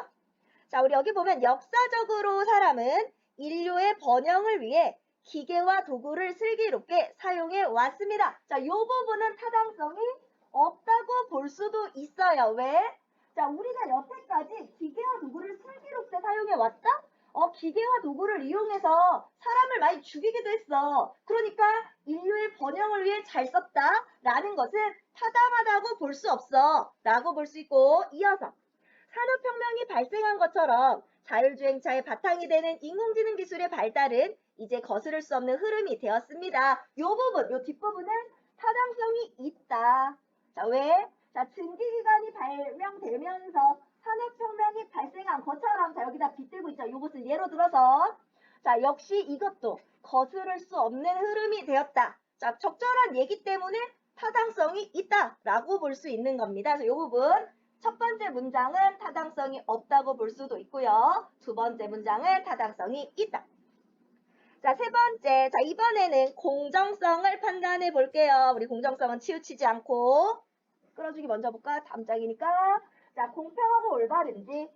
자, 우리 여기 보면 역사적으로 사람은 인류의 번영을 위해 기계와 도구를 슬기롭게 사용해 왔습니다. 자, 요 부분은 타당성이 없다고 볼 수도 있어요. 왜? 자, 우리가 여태까지 기계와 도구를 슬기롭게 사용해 왔다? 기계와 도구를 이용해서 사람을 많이 죽이기도 했어. 그러니까 인류의 번영을 위해 잘 썼다 라는 것은 타당하다고 볼 수 없어 라고 볼 수 있고, 이어서 산업혁명이 발생한 것처럼 자율주행차의 바탕이 되는 인공지능 기술의 발달은 이제 거스를 수 없는 흐름이 되었습니다. 요 부분, 요 뒷부분은 타당성이 있다. 자, 왜? 자, 증기기관이 발명되면서 산업혁명이 발생한 것처럼, 자, 여기다 빗대고 있죠. 이것을 예로 들어서, 자, 역시 이것도 거스를 수 없는 흐름이 되었다. 자, 적절한 얘기 때문에 타당성이 있다라고 볼 수 있는 겁니다. 그래서 이 부분, 첫 번째 문장은 타당성이 없다고 볼 수도 있고요. 두 번째 문장은 타당성이 있다. 자, 세 번째. 자, 이번에는 공정성을 판단해 볼게요. 우리 공정성은 치우치지 않고. 끌어주기 먼저 볼까? 다음 장이니까. 자, 공평하고 올바른지,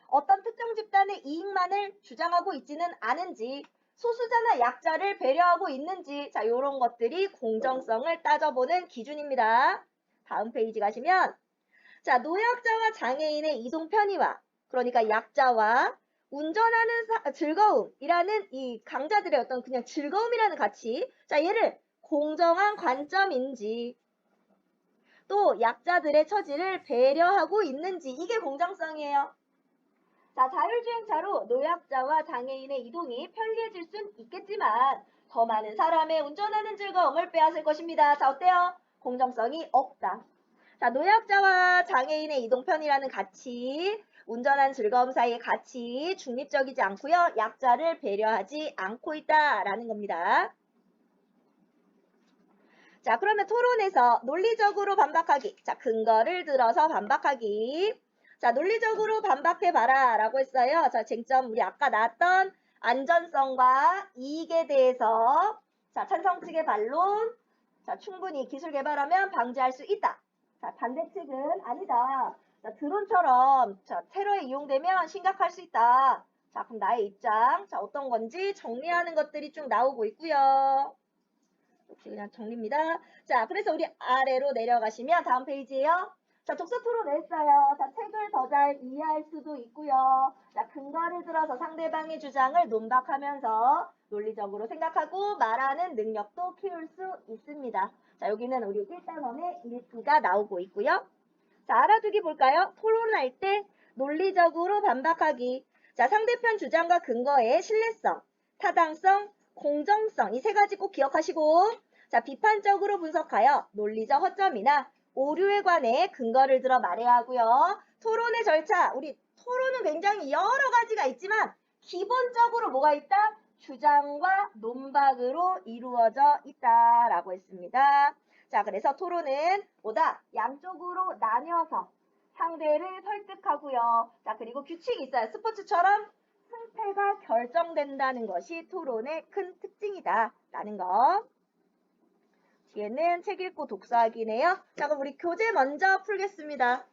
어떤 특정 집단의 이익만을 주장하고 있지는 않은지, 소수자나 약자를 배려하고 있는지, 자, 요런 것들이 공정성을 따져보는 기준입니다. 다음 페이지 가시면, 자, 노약자와 장애인의 이동 편의와, 그러니까 약자와 운전하는 즐거움이라는 이 강자들의 어떤 그냥 즐거움이라는 가치, 자, 얘를 공정한 관점인지, 또 약자들의 처지를 배려하고 있는지, 이게 공정성이에요. 자, 자율주행차로 노약자와 장애인의 이동이 편리해질 순 있겠지만 더 많은 사람의 운전하는 즐거움을 빼앗을 것입니다. 자, 어때요? 공정성이 없다. 자, 노약자와 장애인의 이동 편이라는 가치, 운전한 즐거움 사이의 가치, 중립적이지 않고요. 약자를 배려하지 않고 있다라는 겁니다. 자, 그러면 토론에서 논리적으로 반박하기. 자, 근거를 들어서 반박하기. 자, 논리적으로 반박해봐라 라고 했어요. 자, 쟁점 우리 아까 나왔던 안전성과 이익에 대해서 자, 찬성 측의 반론. 자, 충분히 기술 개발하면 방지할 수 있다. 자, 반대 측은 아니다. 자, 드론처럼 자, 테러에 이용되면 심각할 수 있다. 자, 그럼 나의 입장. 자, 어떤 건지 정리하는 것들이 쭉 나오고 있고요. 역시 그냥 정리입니다. 자, 그래서 우리 아래로 내려가시면 다음 페이지에요. 자, 독서 토론 했어요. 자, 책을 더 잘 이해할 수도 있고요. 자, 근거를 들어서 상대방의 주장을 논박하면서 논리적으로 생각하고 말하는 능력도 키울 수 있습니다. 자, 여기는 우리 1단원의 일기가 나오고 있고요. 자, 알아두기 볼까요? 토론할 때 논리적으로 반박하기. 자, 상대편 주장과 근거의 신뢰성, 타당성, 공정성 이 세 가지 꼭 기억하시고, 자, 비판적으로 분석하여 논리적 허점이나 오류에 관해 근거를 들어 말해야 하고요. 토론의 절차, 우리 토론은 굉장히 여러 가지가 있지만 기본적으로 뭐가 있다? 주장과 논박으로 이루어져 있다라고 했습니다. 자, 그래서 토론은 뭐다? 양쪽으로 나뉘어서 상대를 설득하고요. 자, 그리고 규칙이 있어요. 스포츠처럼 승패가 결정된다는 것이 토론의 큰 특징이다 라는 거. 뒤에는 책 읽고 독서하기네요. 자, 그럼 우리 교재 먼저 풀겠습니다.